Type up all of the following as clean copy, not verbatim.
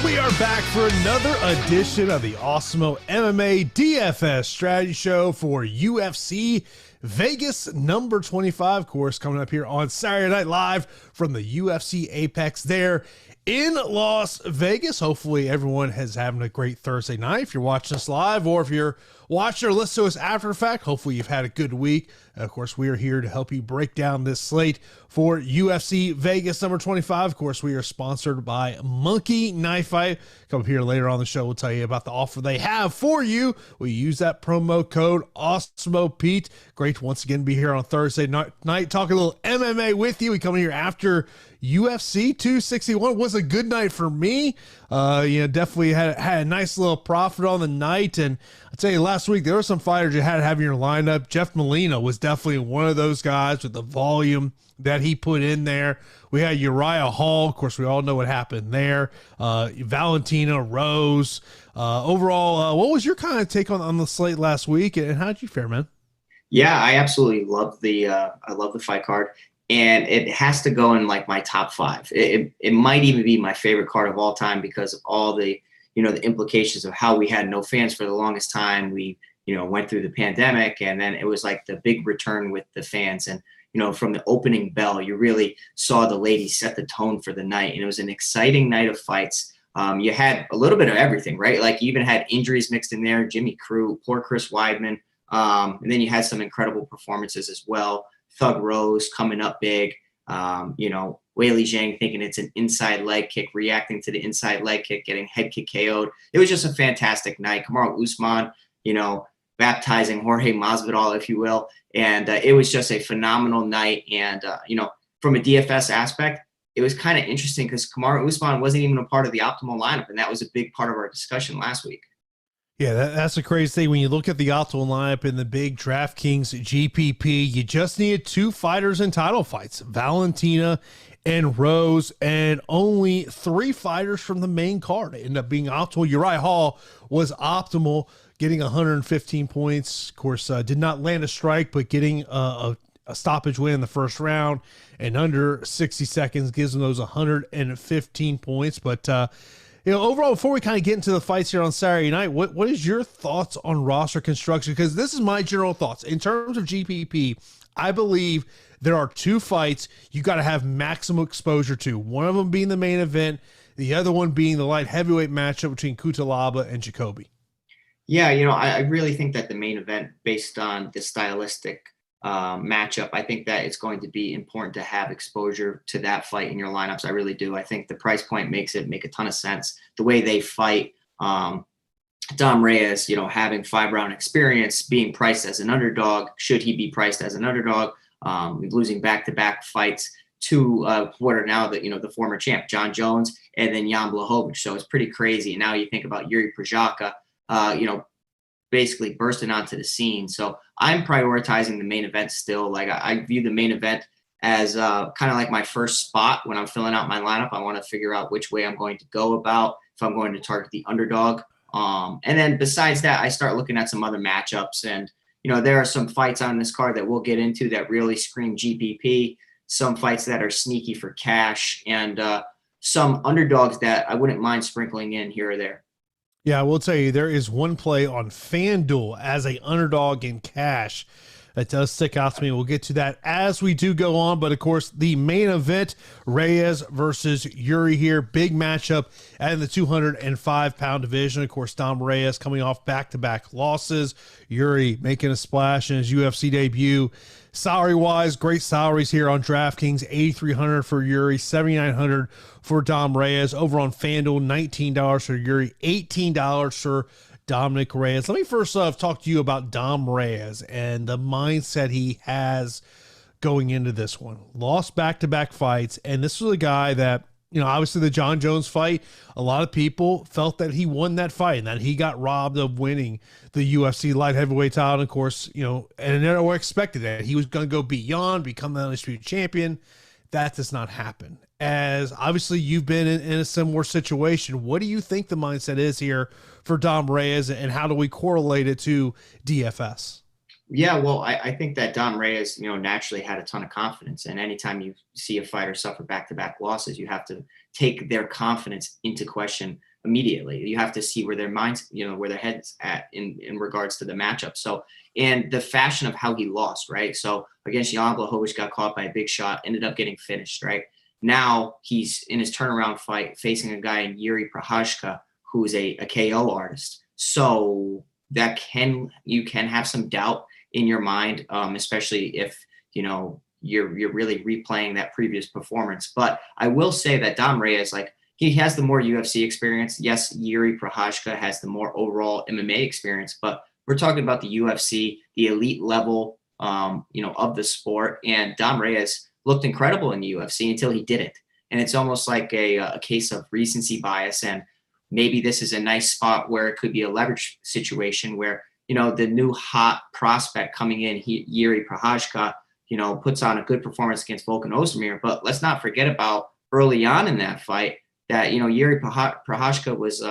We are back for another edition of the Awesemo MMA DFS strategy show for UFC Vegas number 25 course, coming up here on Saturday Night Live from the UFC Apex there in Las Vegas. Hopefully everyone is having a great Thursday night if you're watching us live, or if you're watching or listening to us after the fact, hopefully you've had a good week. Of course, we are here to help you break down this slate for UFC Vegas number 25. Of course, we are sponsored by Monkey Knife Fight. Come up here later on the show, we'll tell you about the offer they have for you. We use that promo code Awesemo Pete. Great to once again be here on Thursday night talking a little MMA with you. We come in here after UFC 261. Was a good night for me. Definitely had a nice little profit on the night. And I'll tell you, last week there were some fighters you had to have in your lineup. Jeff Molina was definitely one of those guys with the volume that he put in there. We had Uriah Hall. Of course, we all know what happened there. Valentina Rose. Overall, what was your kind of take on the slate last week, and how did you fare, man? Yeah, I absolutely love the fight card, and it has to go in like my top five. It might even be my favorite card of all time because of all the the implications of how we had no fans for the longest time. We went through the pandemic, and then it was like the big return with the fans. And from the opening bell, you really saw the ladies set the tone for the night, and it was an exciting night of fights. You had a little bit of everything, right? Like you even had injuries mixed in there. Jimmy Crute, poor Chris Weidman. And then you had some incredible performances as well. Thug Rose coming up big. Weili Zhang thinking it's an inside leg kick, reacting to the inside leg kick, getting head kick KO'd. It was just a fantastic night. Kamaru Usman, baptizing Jorge Masvidal, if you will. And it was just a phenomenal night. And, from a DFS aspect, it was kind of interesting because Kamaru Usman wasn't even a part of the optimal lineup. And that was a big part of our discussion last week. Yeah, that's the crazy thing. When you look at the optimal lineup in the big DraftKings GPP, you just needed two fighters in title fights, Valentina and Rose, and only three fighters from the main card. It ended up being optimal. Uriah Hall was optimal, getting 115 points. Of course, did not land a strike, but getting a stoppage win in the first round and under 60 seconds gives them those 115 points. But, overall, before we kind of get into the fights here on Saturday night, what is your thoughts on roster construction? Because this is my general thoughts. In terms of GPP, I believe there are two fights you got to have maximum exposure to. One of them being the main event, the other one being the light heavyweight matchup between Cutelaba and Jacoby. Yeah, I really think that the main event, based on the stylistic matchup, I think that it's going to be important to have exposure to that fight in your lineups. I really do. I think the price point makes it make a ton of sense. The way they fight, Dom Reyes, having 5-round experience, being priced as an underdog. Should he be priced as an underdog? Losing back-to-back fights to what are now the former champ, John Jones, and then Jan Blachowicz. So it's pretty crazy. And now you think about Jiri Prochazka, basically bursting onto the scene. So I'm prioritizing the main event still. Like I view the main event as kind of like my first spot when I'm filling out my lineup. I want to figure out which way I'm going to go about, if I'm going to target the underdog. And then besides that, I start looking at some other matchups. And, there are some fights on this card that we'll get into that really scream GPP, some fights that are sneaky for cash, and some underdogs that I wouldn't mind sprinkling in here or there. Yeah, I will tell you, there is one play on FanDuel as a underdog in cash that does stick out to me. We'll get to that as we do go on. But, of course, the main event, Reyes versus Jiri here. Big matchup in the 205-pound division. Of course, Dom Reyes coming off back-to-back losses. Jiri making a splash in his UFC debut. Salary-wise, great salaries here on DraftKings. $8,300 for Jiri, $7,900 for Dom Reyes. Over on FanDuel, $19 for Jiri, $18 for Dominick Reyes. Let me first talk to you about Dom Reyes and the mindset he has going into this one. Lost back-to-back fights, and this was a guy that, obviously the John Jones fight, a lot of people felt that he won that fight and that he got robbed of winning the UFC light heavyweight title. And of course, and they were expected that he was going to go beyond, become the undisputed champion. That does not happen. As obviously you've been in a similar situation, what do you think the mindset is here for Dom Reyes, and how do we correlate it to DFS? Yeah, well, I think that Dom Reyes, naturally had a ton of confidence. And anytime you see a fighter suffer back-to-back losses, you have to take their confidence into question. immediately. You have to see where their minds, where their head's at in regards to the matchup. So, and the fashion of how he lost, right? So against Jan Blachowicz, got caught by a big shot, ended up getting finished, right? Now he's in his turnaround fight facing a guy in Jiri Prochazka, who's a KO artist. So that you can have some doubt in your mind, especially if, you're really replaying that previous performance. But I will say that Dom Reyes, like, he has the more UFC experience. Yes, Jiri Prochazka has the more overall MMA experience, but we're talking about the UFC, the elite level, of the sport. And Dom Reyes looked incredible in the UFC until he didn't. And it's almost like a case of recency bias. And maybe this is a nice spot where it could be a leverage situation where, the new hot prospect coming in, Jiri Prochazka, puts on a good performance against Volkan Ozdemir. But let's not forget about early on in that fight that, Jiri Prochazka was,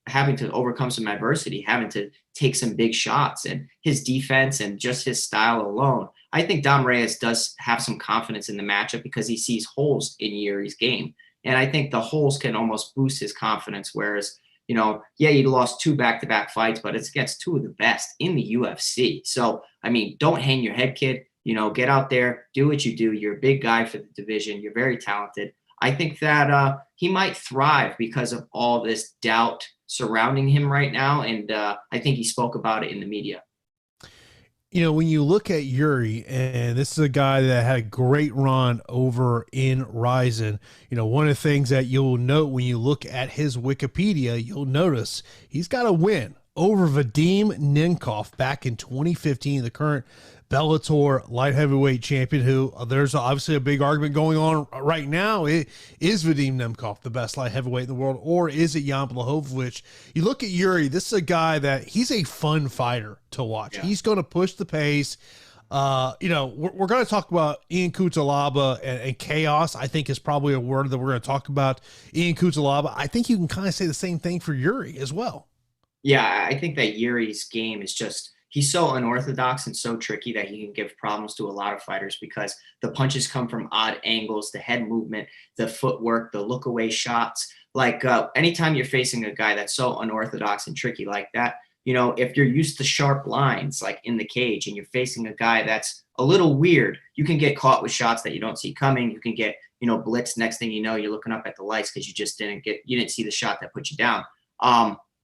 having to overcome some adversity, having to take some big shots, and his defense and just his style alone. I think Dom Reyes does have some confidence in the matchup because he sees holes in Jiri's game. And I think the holes can almost boost his confidence. Whereas, he lost 2 back-to-back fights, but it's against 2 of the best in the UFC. So, don't hang your head, kid. Get out there, do what you do. You're a big guy for the division. You're very talented. I think that he might thrive because of all this doubt surrounding him right now. And I think he spoke about it in the media. When you look at Jiri, and this is a guy that had a great run over in Ryzen, one of the things that you'll note when you look at his Wikipedia, you'll notice he's got a win over Vadim Nemkov back in 2015, the current Bellator light heavyweight champion, who there's obviously a big argument going on right now. Is Vadim Nemkov the best light heavyweight in the world, or is it Jan Blachowicz? You look at Jiri, this is a guy that he's a fun fighter to watch. Yeah. He's going to push the pace. We're going to talk about Ian Cutelaba and chaos, I think is probably a word that we're going to talk about. Ian Cutelaba, I think you can kind of say the same thing for Jiri as well. Yeah, I think that Jiri's game is just, he's so unorthodox and so tricky that he can give problems to a lot of fighters because the punches come from odd angles, the head movement, the footwork, the look away shots. Like anytime you're facing a guy that's so unorthodox and tricky like that, if you're used to sharp lines like in the cage and you're facing a guy that's a little weird, you can get caught with shots that you don't see coming. You can get, blitzed. Next thing you know, you're looking up at the lights because you didn't see the shot that put you down.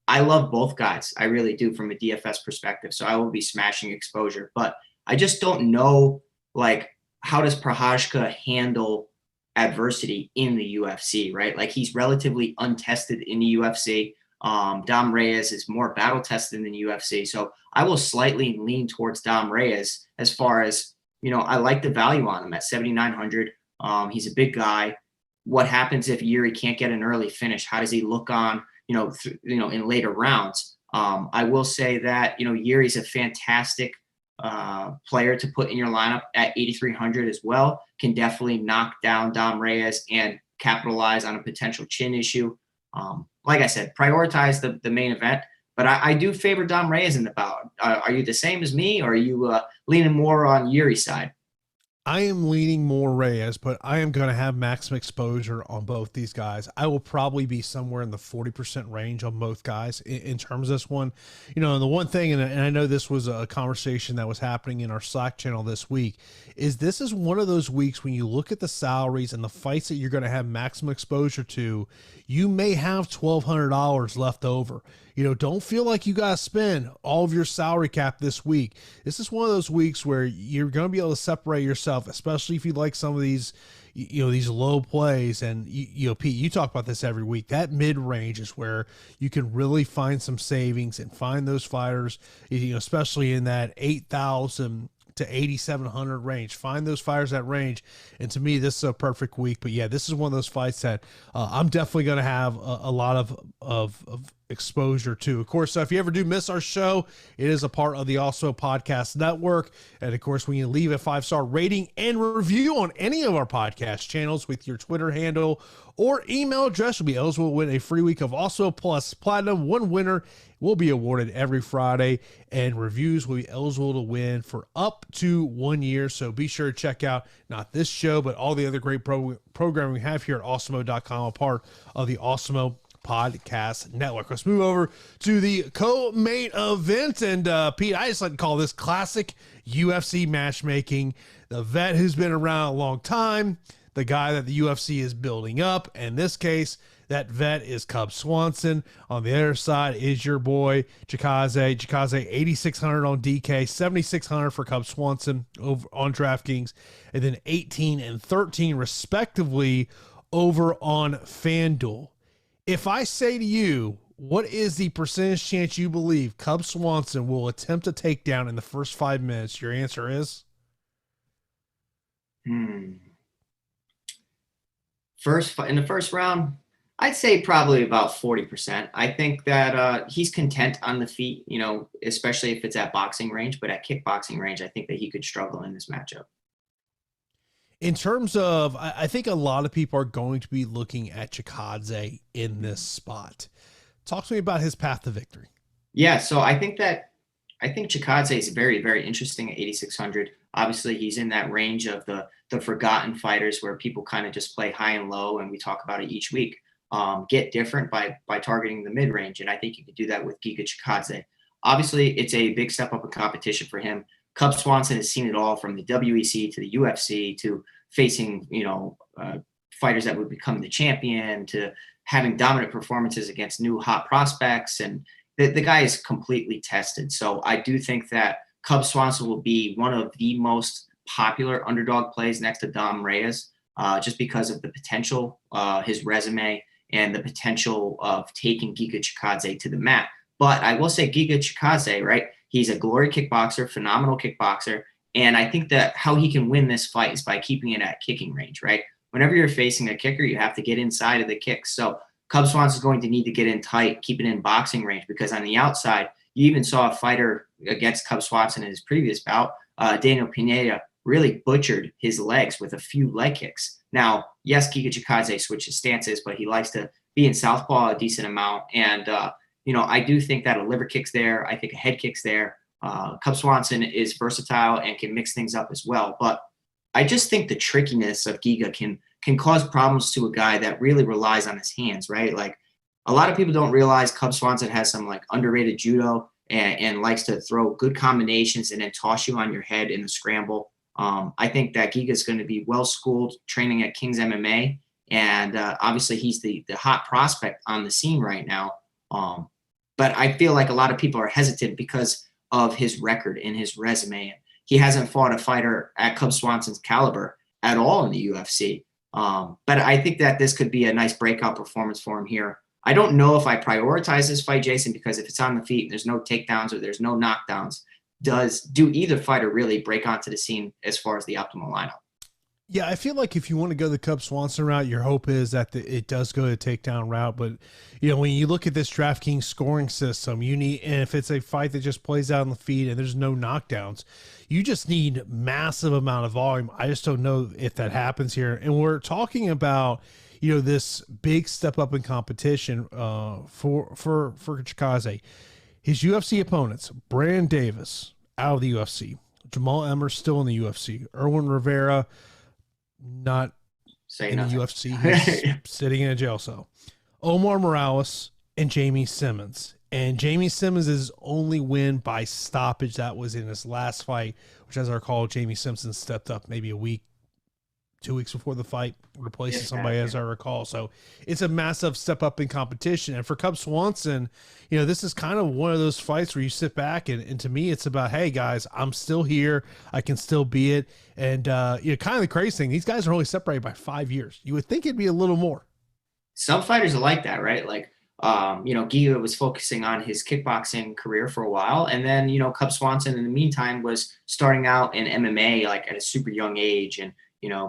I love both guys. I really do from a DFS perspective. So I will be smashing exposure, but I just don't know, like, how does Procházka handle adversity in the UFC, right? Like, he's relatively untested in the UFC. Dom Reyes is more battle tested in the UFC. So I will slightly lean towards Dom Reyes as far as, I like the value on him at 7,900. He's a big guy. What happens if Jiri can't get an early finish? How does he look on, in later rounds? I will say that, Jiri's a fantastic player to put in your lineup at 8,300 as well. Can definitely knock down Dom Reyes and capitalize on a potential chin issue. Like I said, prioritize the main event, but I do favor Dom Reyes in the bout. Are you the same as me, or are you leaning more on Jiri's side? I am leaning more Reyes, but I am going to have maximum exposure on both these guys. I will probably be somewhere in the 40% range on both guys in terms of this one. And the one thing, and I know this was a conversation that was happening in our Slack channel this week, is this is one of those weeks when you look at the salaries and the fights that you're going to have maximum exposure to, you may have $1,200 left over. Don't feel like you got to spend all of your salary cap this week. This is one of those weeks where you're going to be able to separate yourself, especially if you like some of these, these low plays. And, Pete, you talk about this every week. That mid-range is where you can really find some savings and find those fighters, especially in that 8,000 to 8,700 range. Find those fighters at range. And to me, this is a perfect week. But yeah, this is one of those fights that I'm definitely going to have a lot of exposure to. Of course, if you ever do miss our show, it is a part of the Awesemo Podcast Network. And of course, when you leave a 5-star rating and review on any of our podcast channels with your Twitter handle or email address, you'll be eligible to win a free week of Awesemo Plus Platinum. One winner will be awarded every Friday, and reviews will be eligible to win for up to 1 year. So be sure to check out not this show, but all the other great programming we have here at Awesemo.com, a part of the Awesemo Podcast Network. Let's move over to the co-main event. And Pete, I just like to call this classic UFC matchmaking. The vet who's been around a long time, the guy that the UFC is building up. In this case, that vet is Cub Swanson. On the other side is your boy Chikadze. Chikadze 8,600 on DK, 7,600 for Cub Swanson over on DraftKings, and then 18 and 13 respectively over on FanDuel. If I say to you, what is the percentage chance you believe Cub Swanson will attempt a takedown in the first 5 minutes? Your answer is? In the first round, I'd say probably about 40%. I think that he's content on the feet, especially if it's at boxing range. But at kickboxing range, I think that he could struggle in this matchup. In terms of, I think a lot of people are going to be looking at Chikadze in this spot. Talk to me about his path to victory. Yeah, so I think Chikadze is very, very interesting at 8,600. Obviously, he's in that range of the forgotten fighters where people kind of just play high and low, and we talk about it each week. Get different by targeting the mid-range, and I think you could do that with Giga Chikadze. Obviously, it's a big step up in competition for him. Cub Swanson has seen it all, from the WEC to the UFC to facing, fighters that would become the champion to having dominant performances against new hot prospects, and the guy is completely tested. So I do think that Cub Swanson will be one of the most popular underdog plays next to Dom Reyes, just because of the potential, his resume, and the potential of taking Giga Chikadze to the mat. But I will say Giga Chikadze, right? He's a glory kickboxer, phenomenal kickboxer. And I think that how he can win this fight is by keeping it at kicking range, right? Whenever you're facing a kicker, you have to get inside of the kicks. So Cub Swanson is going to need to get in tight, keep it in boxing range, because on the outside, you even saw a fighter against Cub Swanson in his previous bout, Daniel Pinheiro, really butchered his legs with a few leg kicks. Now, yes, Giga Chikadze switches stances, but he likes to be in southpaw a decent amount. And, I do think that a liver kick's there. I think a head kick's there. Cub Swanson is versatile and can mix things up as well. But I just think the trickiness of Giga can cause problems to a guy that really relies on his hands, right? Like, a lot of people don't realize Cub Swanson has some underrated judo and likes to throw good combinations and then toss you on your head in the scramble. I think that Giga is going to be well-schooled, training at King's MMA, and obviously he's the hot prospect on the scene right now. But I feel like a lot of people are hesitant because of his record and his resume. He hasn't fought a fighter at Cub Swanson's caliber at all in the UFC. But I think that this could be a nice breakout performance for him here. I don't know if I prioritize this fight, Jason, because if it's on the feet and there's no takedowns or there's no knockdowns, do either fighter really break onto the scene as far as the optimal lineup? Yeah, I feel like if you want to go the Cub Swanson route, your hope is that it does go the takedown route. But, when you look at this DraftKings scoring system, and if it's a fight that just plays out on the feet and there's no knockdowns, you just need massive amount of volume. I just don't know if that happens here. And we're talking about, this big step up in competition for Chikadze. His UFC opponents: Brandon Davis out of the UFC, Jamal Emmer still in the UFC, Erwin Rivera not in the UFC, he's sitting in a jail cell, Omar Morales, and Jamie Simmons. And Jamie Simmons' only win by stoppage, that was in his last fight, which, as I recall, Jamie Simpson stepped up maybe a week, 2 weeks before the fight, replacing somebody, as I recall. So it's a massive step up in competition. And for Cub Swanson, this is kind of one of those fights where you sit back and to me, it's about, hey guys, I'm still here. I can still be it. And, kind of the crazy thing, these guys are only separated by 5 years. You would think it'd be a little more. Some fighters are like that, right? Like, Giga was focusing on his kickboxing career for a while. And then, Cub Swanson in the meantime was starting out in MMA, at a super young age, and,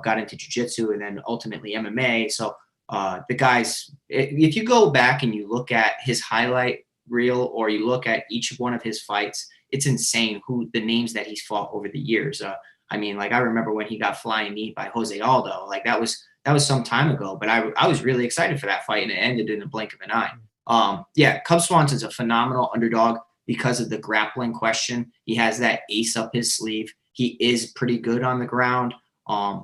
got into jiu-jitsu and then ultimately MMA. So the guys, if you go back and you look at his highlight reel or you look at each one of his fights, it's insane the names that he's fought over the years. I remember when he got flying knee by Jose Aldo, that was some time ago, but I was really excited for that fight, and it ended in a blink of an eye. Cub Swanson's a phenomenal underdog because of the grappling question. He has that ace up his sleeve. He is pretty good on the ground.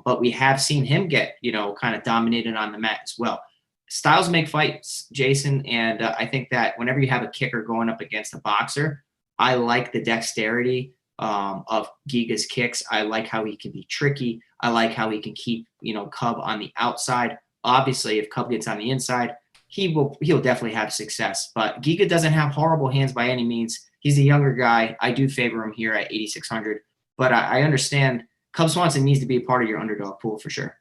But we have seen him get, kind of dominated on the mat as well. styles make fights, Jason. And I think that whenever you have a kicker going up against a boxer, I like the dexterity of Giga's kicks. I like how he can be tricky. I like how he can keep, Cub on the outside. Obviously, if Cub gets on the inside, he'll definitely have success. But Giga doesn't have horrible hands by any means. He's a younger guy. I do favor him here at 8,600. But I understand Cub Swanson needs to be a part of your underdog pool for sure.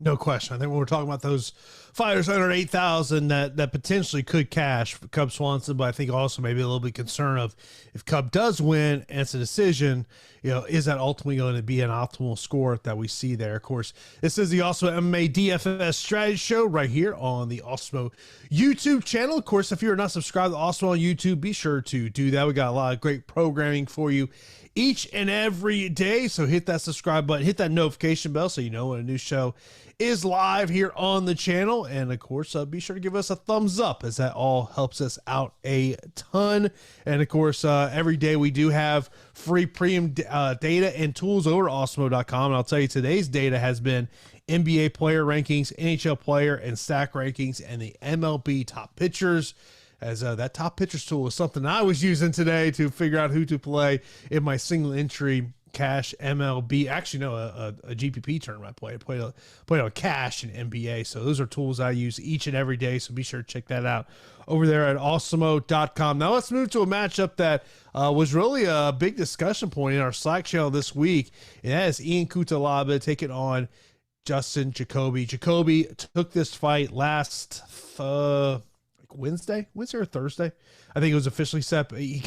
No question. I think when we're talking about those fighters under 8,000 that potentially could cash for Cub Swanson, but I think also maybe a little bit concerned of if Cub does win and it's a decision, is that ultimately going to be an optimal score that we see there? Of course, this is the Awesemo MMA DFS strategy show right here on the Awesemo YouTube channel. Of course, if you're not subscribed to Awesemo on YouTube, be sure to do that. We got a lot of great programming for you each and every day. So hit that subscribe button, hit that notification bell so you know when a new show is live here on the channel. And of course, be sure to give us a thumbs up, as that all helps us out a ton. And of course, every day we do have free premium data and tools over at awesemo.com. And I'll tell you, today's data has been NBA player rankings, NHL player and stack rankings, and the MLB top pitchers, as that top pitchers tool is something I was using today to figure out who to play in my single entry cash MLB. Actually, no, a GPP tournament I played on cash and NBA. So those are tools I use each and every day. So be sure to check that out over there at awesemo.com. Now let's move to a matchup that was really a big discussion point in our Slack channel this week. And that is Ian Cutelaba taking on Dustin Jacoby. Jacoby took this fight last Wednesday or Thursday. I think it was officially set. He's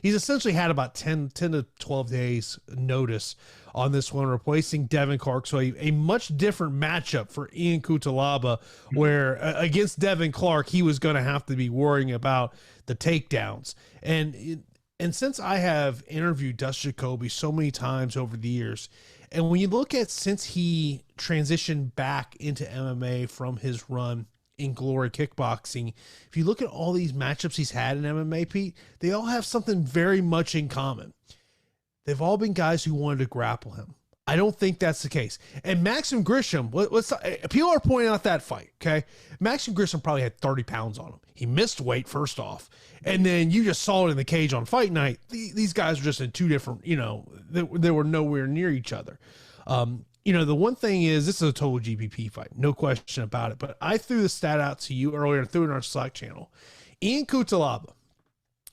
essentially had about 10 to 12 days notice on this one, replacing Devin Clark. So a much different matchup for Ian Cutelaba, where against Devin Clark, he was going to have to be worrying about the takedowns. And since I have interviewed Dustin Jacoby so many times over the years, and when you look at since he transitioned back into MMA from his run in Glory Kickboxing, if you look at all these matchups he's had in MMA, Pete, they all have something very much in common. They've all been guys who wanted to grapple him. I don't think that's the case. And Maxim Grisham, people are pointing out that fight, okay? Maxim Grisham probably had 30 pounds on him. He missed weight, first off. And then you just saw it in the cage on fight night. These guys were just in two different, they were nowhere near each other. The one thing is, this is a total GPP fight, no question about it. But I threw the stat out to you earlier and threw it in our Slack channel. Ian Cutelaba,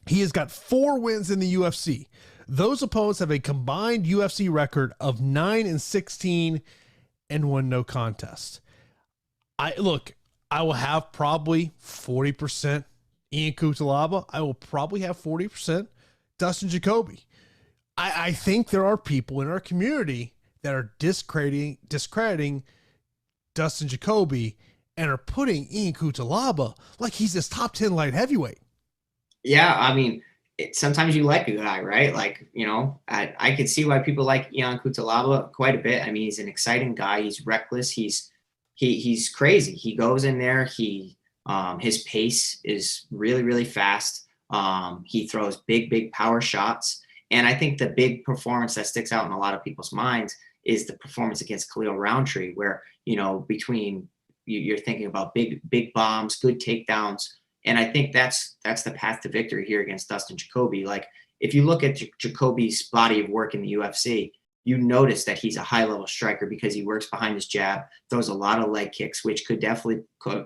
he has got 4 wins in the UFC. Those opponents have a combined UFC record of 9-16 and 1 no contest. I will have probably 40% Ian Cutelaba. I will probably have 40% Dustin Jacoby. I think there are people in our community that are discrediting Dustin Jacoby and are putting Ian Cutelaba like he's this top 10 light heavyweight. Yeah, I mean, sometimes you like a guy, right? Like, I could see why people like Ian Cutelaba quite a bit. I mean, he's an exciting guy. He's reckless. He's crazy. He goes in there. His pace is really, really fast. He throws big power shots. And I think the big performance that sticks out in a lot of people's minds is the performance against Khalil Roundtree, where, between you're thinking about big bombs, good takedowns. And I think that's the path to victory here against Dustin Jacoby. Like, if you look at Jacoby's body of work in the UFC, you notice that he's a high-level striker because he works behind his jab, throws a lot of leg kicks, which could definitely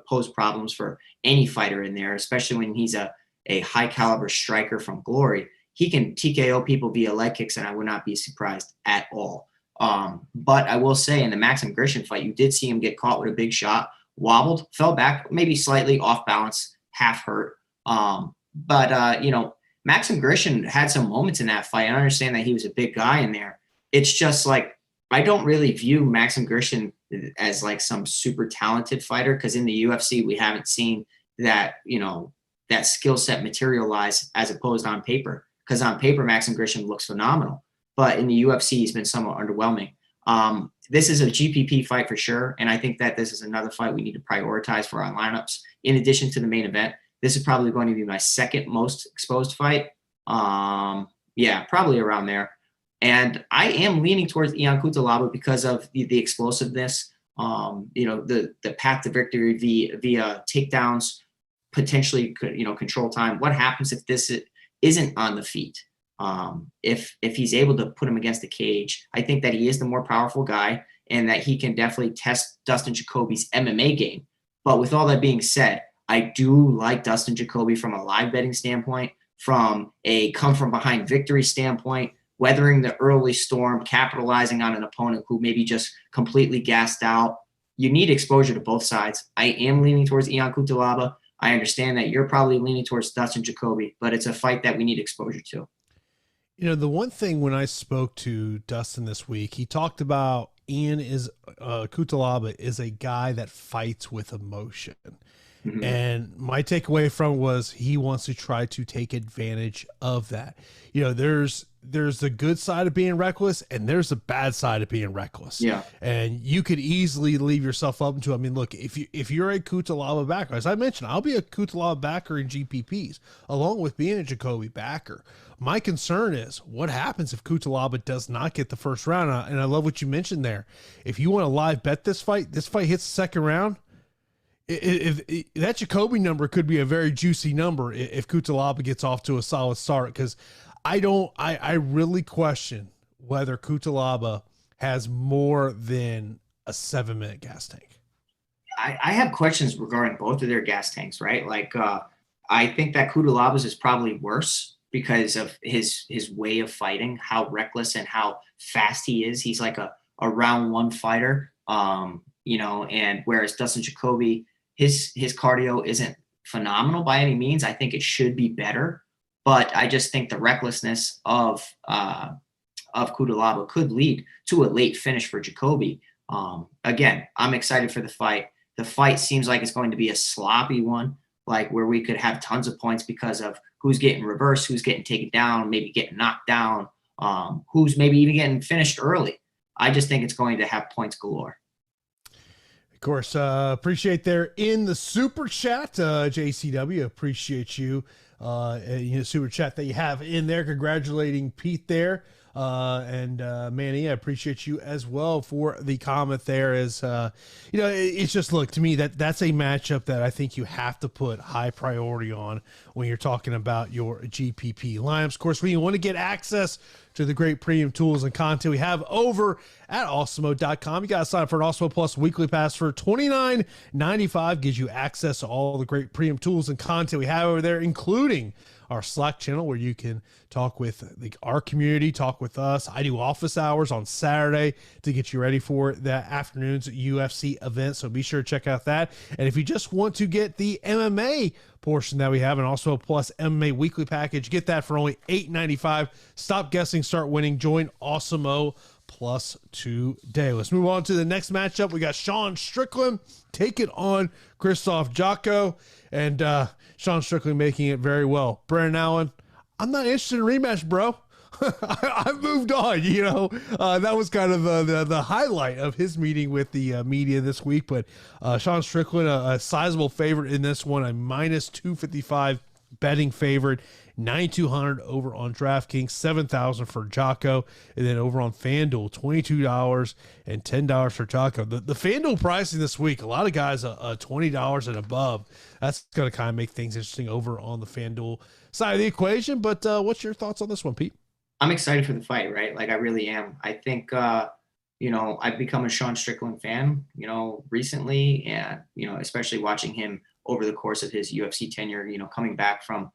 pose problems for any fighter in there, especially when he's a high-caliber striker from Glory. He can TKO people via leg kicks, and I would not be surprised at all. But I will say, in the Maxim Grisham fight, you did see him get caught with a big shot, wobbled, fell back, maybe slightly off balance, half hurt. Maxim Grisham had some moments in that fight. I understand that he was a big guy in there. It's just like, I don't really view Maxim Grisham as like some super talented fighter, because in the UFC, we haven't seen that, that skill set materialize as opposed on paper. Because on paper, Maxim Grisham looks phenomenal. But in the UFC, he's been somewhat underwhelming. This is a GPP fight for sure. And I think that this is another fight we need to prioritize for our lineups. In addition to the main event, this is probably going to be my second most exposed fight. Probably around there. And I am leaning towards Ian Cutelaba because of the explosiveness The path to victory via takedowns, potentially, control time. What happens if this isn't on the feet? If he's able to put him against the cage, I think that he is the more powerful guy and that he can definitely test Dustin Jacoby's MMA game. But with all that being said, I do like Dustin Jacoby from a live betting standpoint, from a come from behind victory standpoint, weathering the early storm, capitalizing on an opponent who maybe just completely gassed out. You need exposure to both sides. I am leaning towards Ion Cutelaba. I understand that you're probably leaning towards Dustin Jacoby, but it's a fight that we need exposure to. The one thing when I spoke to Dustin this week, he talked about Cutelaba is a guy that fights with emotion. Mm-hmm. And my takeaway from it was he wants to try to take advantage of that. There's the good side of being reckless and there's the bad side of being reckless. Yeah. And you could easily leave yourself up to, look, if you're a Cutelaba backer, as I mentioned, I'll be a Cutelaba backer in GPPs along with being a Jacoby backer. My concern is what happens if Cutelaba does not get the first round. And I love what you mentioned there. If you want to live bet this fight hits the second round, if that Jacoby number could be a very juicy number if Cutelaba gets off to a solid start, because I really question whether Cutelaba has more than a 7-minute gas tank. I have questions regarding both of their gas tanks, right? Like, I think that Cutelaba's is probably worse because of his way of fighting, how reckless and how fast he is. He's like a round one fighter, and whereas Dustin Jacoby, his cardio isn't phenomenal by any means. I think it should be better, but I just think the recklessness of Cutelaba could lead to a late finish for Jacoby. Again, I'm excited for the fight. The fight seems like it's going to be a sloppy one, like where we could have tons of points because of who's getting reversed, who's getting taken down, maybe getting knocked down, who's maybe even getting finished early. I just think it's going to have points galore. Of course, appreciate there in the super chat, JCW. Appreciate you, super chat that you have in there. Congratulating Pete there. And Manny, I appreciate you as well for the comment there. It's just, look, to me that's a matchup that I think you have to put high priority on when you're talking about your GPP lineups. Of course, when you want to get access to the great premium tools and content we have over at Awesemo.com, you got to sign up for an Awesemo Plus weekly pass for $29.95. Gives you access to all the great premium tools and content we have over there, including our Slack channel where you can talk with our community, talk with us. I do office hours on Saturday to get you ready for that afternoon's UFC event. So be sure to check out that. And if you just want to get the MMA portion that we have, and also a Plus MMA weekly package, get that for only $8.95. Stop guessing, start winning. Join Awesemo Plus today. Let's move on to the next matchup. We got Sean Strickland taking on Krzysztof Jotko, and Sean Strickland making it very well. Brandon Allen, I'm not interested in a rematch, bro. I've moved on, that was kind of the highlight of his meeting with the media this week. But Sean Strickland, a sizable favorite in this one, a minus 255 betting favorite, 9,200 over on DraftKings, 7,000 for Jotko, and then over on FanDuel, $22 and $10 for Jotko. The FanDuel pricing this week, a lot of guys $20 and above. That's going to kind of make things interesting over on the FanDuel side of the equation. But what's your thoughts on this one, Pete? I'm excited for the fight, right? Like, I really am. I think, I've become a Sean Strickland fan, recently, and, especially watching him over the course of his UFC tenure, coming back from,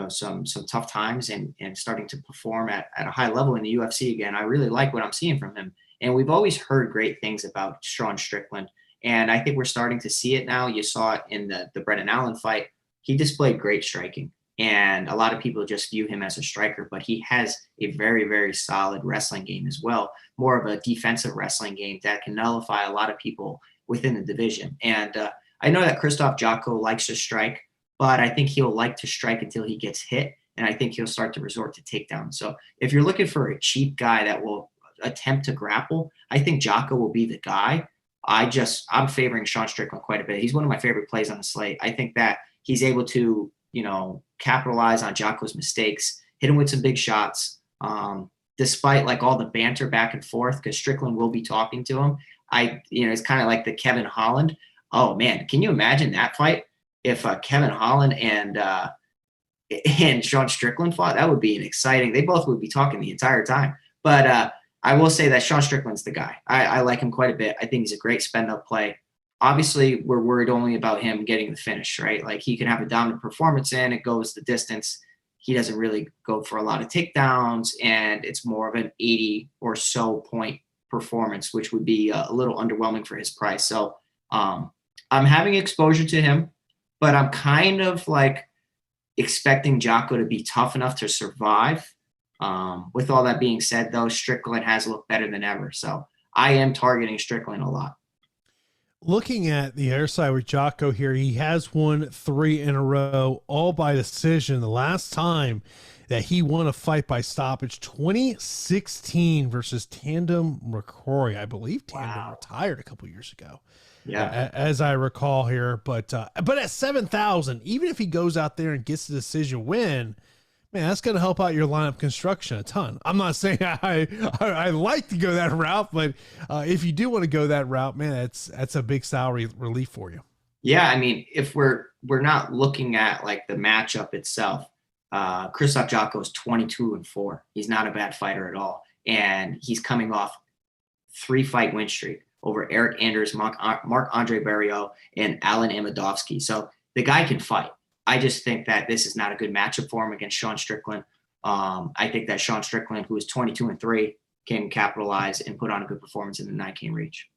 some tough times and starting to perform at a high level in the UFC again. I really like what I'm seeing from him. And we've always heard great things about Sean Strickland. And I think we're starting to see it now. You saw it in the Brendan Allen fight. He displayed great striking. And a lot of people just view him as a striker, but he has a very, very solid wrestling game as well. More of a defensive wrestling game that can nullify a lot of people within the division. And I know that Krzysztof Jotko likes to strike, but I think he'll like to strike until he gets hit. And I think he'll start to resort to takedown. So if you're looking for a cheap guy that will attempt to grapple, I think Jotko will be the guy. I'm favoring Sean Strickland quite a bit. He's one of my favorite plays on the slate. I think that he's able to, capitalize on Jotko's mistakes, hit him with some big shots. Despite like all the banter back and forth, because Strickland will be talking to him, it's kind of like the Kevin Holland. Oh man, can you imagine that fight if Kevin Holland and Sean Strickland fought? That would be an exciting. They both would be talking the entire time. But I will say that Sean Strickland's the guy. I like him quite a bit. I think he's a great spend-up play. Obviously, we're worried only about him getting the finish, right? Like, he can have a dominant performance and it goes the distance. He doesn't really go for a lot of takedowns, and it's more of an 80 or so point performance, which would be a little underwhelming for his price. So I'm having exposure to him, but I'm kind of like expecting Jotko to be tough enough to survive. With all that being said, though, Strickland has looked better than ever. So I am targeting Strickland a lot. Looking at the other side with Jotko here, he has won 3 in a row, all by decision. The last time that he won a fight by stoppage, 2016 versus Tandem McCrory. I believe Tandem retired a couple years ago. Yeah, as I recall here. But at 7,000, even if he goes out there and gets the decision win, man, that's going to help out your lineup construction a ton. I'm not saying I like to go that route, but if you do want to go that route, man, that's a big salary relief for you. Yeah, I mean, if we're not looking at like the matchup itself, Krzysztof Jotko is 22-4. He's not a bad fighter at all, and he's coming off 3-fight win streak over Eric Anders, Marc-Andre Barriault, and Alan Amedovski. So the guy can fight. I just think that this is not a good matchup for him against Sean Strickland. I think that Sean Strickland, who is 22-3, can capitalize and put on a good performance in the 9K reach.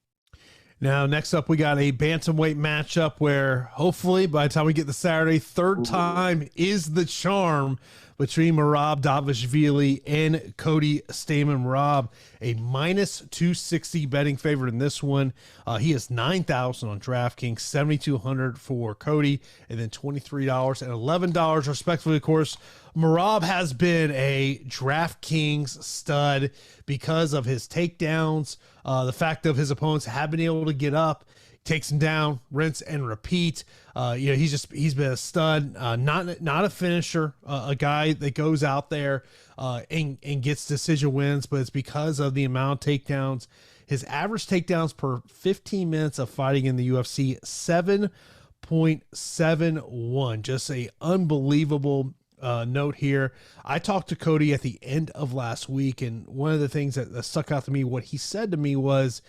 Now, next up, we got a bantamweight matchup where hopefully by the time we get to Saturday, third time is the charm between Merab Dvalishvili and Cody Stamann. Merab, a -260 betting favorite in this one. He is 9,000 on DraftKings, 7,200 for Cody, and then $23 and $11 respectively. Of course, Merab has been a DraftKings stud because of his takedowns, the fact of his opponents have been able to get up, takes him down, rinse and repeat. He's been a stud, not a finisher, a guy that goes out there and gets decision wins, but it's because of the amount of takedowns. His average takedowns per 15 minutes of fighting in the UFC, 7.71. Just a unbelievable note here. I talked to Cody at the end of last week, and one of the things that stuck out to me, what he said to me was,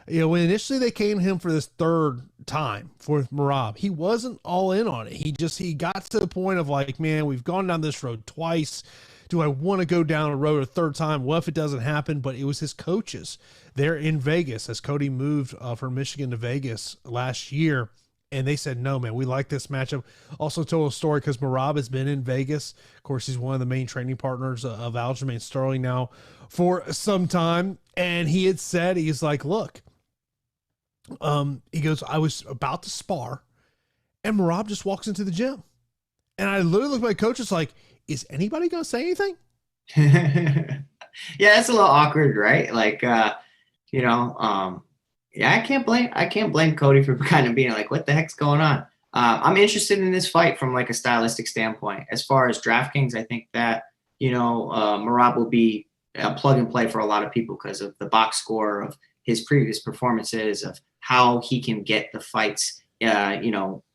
when initially they came to him for this third time for Merab, he wasn't all in on it. He got to the point of like, man, we've gone down this road twice. Do I want to go down a road a third time? What if it doesn't happen? But it was his coaches there in Vegas as Cody moved from Michigan to Vegas last year. And they said, no, man, we like this matchup. Also told a story because Merab has been in Vegas. Of course, he's one of the main training partners of Aljamain Sterling now for some time. And he had said, he's like, look, he goes, I was about to spar and Merab just walks into the gym. And I literally looked at my coach, it's like, is anybody going to say anything? Yeah, it's a little awkward, right? Like, yeah, I can't blame Cody for kind of being like, what the heck's going on? I'm interested in this fight from like a stylistic standpoint. As far as DraftKings, I think that, Merab will be a plug and play for a lot of people because of the box score of his previous performances, of how he can get the fights,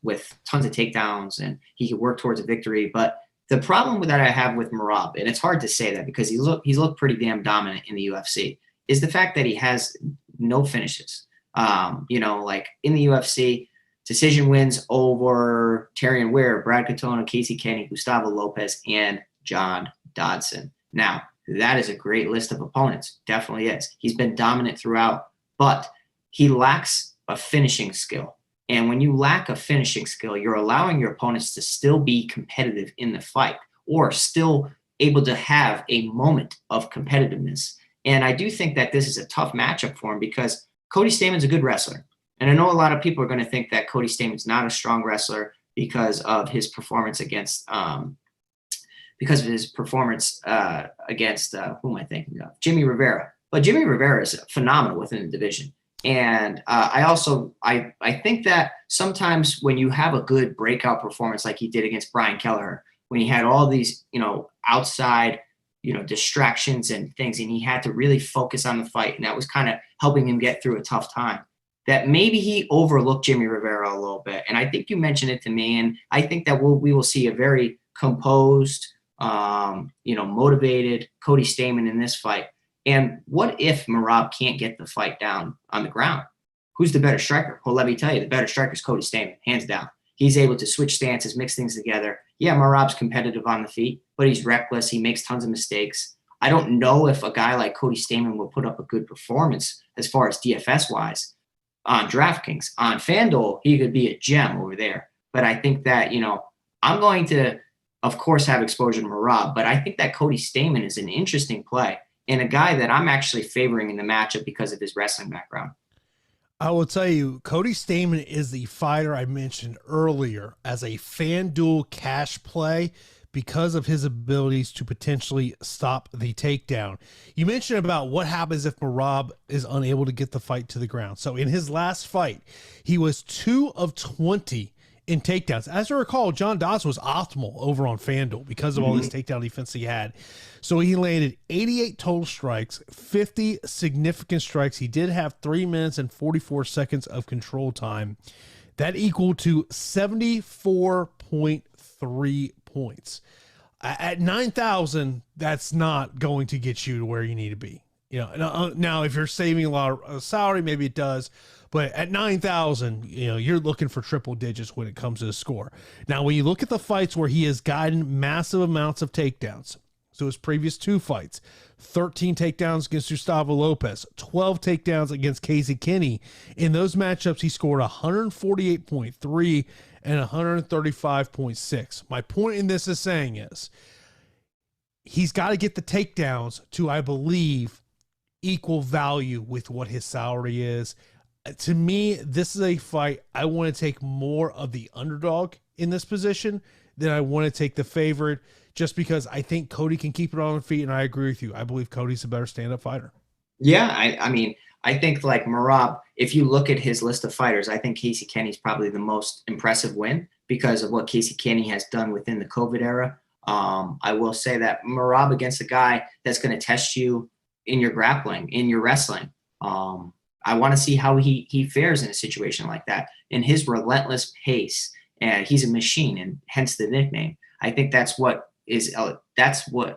with tons of takedowns, and he can work towards a victory. But the problem that I have with Merab, and it's hard to say that because he's looked pretty damn dominant in the UFC, is the fact that he has no finishes. Like in the UFC, decision wins over Tyrion Ware, Brad Katona, Casey Kenny, Gustavo Lopez, and John Dodson. Now, that is a great list of opponents. Definitely is. He's been dominant throughout, but he lacks a finishing skill. And when you lack a finishing skill, you're allowing your opponents to still be competitive in the fight or still able to have a moment of competitiveness. And I do think that this is a tough matchup for him because Cody Stamann's a good wrestler. And I know a lot of people are going to think that Cody Stamann's not a strong wrestler because of his performance against who am I thinking of? Jimmy Rivera. But Jimmy Rivera is phenomenal within the division. And I think that sometimes when you have a good breakout performance like he did against Brian Kelleher, when he had all these, outside, distractions and things, and he had to really focus on the fight, and that was kind of helping him get through a tough time. that maybe he overlooked Jimmy Rivera a little bit. And I think you mentioned it to me, and I think that we will see a very composed, motivated Cody Stamann in this fight. And what if Merab can't get the fight down on the ground? Who's the better striker? Well, let me tell you, the better striker is Cody Stamann, hands down. He's able to switch stances, mix things together. Yeah, Merab's competitive on the feet, but he's reckless. He makes tons of mistakes. I don't know if a guy like Cody Stamann will put up a good performance as far as DFS-wise on DraftKings. On FanDuel, he could be a gem over there. But I think that, I'm going to, of course, have exposure to Merab, but I think that Cody Stamann is an interesting play and a guy that I'm actually favoring in the matchup because of his wrestling background. I will tell you, Cody Stamann is the fighter I mentioned earlier as a FanDuel cash play because of his abilities to potentially stop the takedown. You mentioned about what happens if Merab is unable to get the fight to the ground. So in his last fight, he was 2 of 20 in takedowns. As I recall, John Dodson was optimal over on FanDuel because of all this takedown defense he had. So he landed 88 total strikes, 50 significant strikes. He did have 3 minutes and 44 seconds of control time. That equaled to 74.3 points. At 9,000, that's not going to get you to where you need to be. Now if you're saving a lot of salary, maybe it does. But at 9,000, you're looking for triple digits when it comes to the score. Now, when you look at the fights where he has gotten massive amounts of takedowns, so his previous 2 fights, 13 takedowns against Gustavo Lopez, 12 takedowns against Casey Kenny. In those matchups, he scored 148.3 and 135.6. My point in this is saying is he's got to get the takedowns to, I believe, equal value with what his salary is. To me, this is a fight I want to take more of the underdog in this position than I want to take the favorite, just because I think Cody can keep it on the feet, and I agree with you. I believe Cody's a better stand-up fighter. Yeah, I think like Merab, if you look at his list of fighters, I think Casey Kenny's probably the most impressive win because of what Casey Kenny has done within the COVID era. I will say that Merab against a guy that's going to test you in your grappling, in your wrestling. I want to see how he fares in a situation like that. In his relentless pace, and he's a machine, and hence the nickname. I think that's what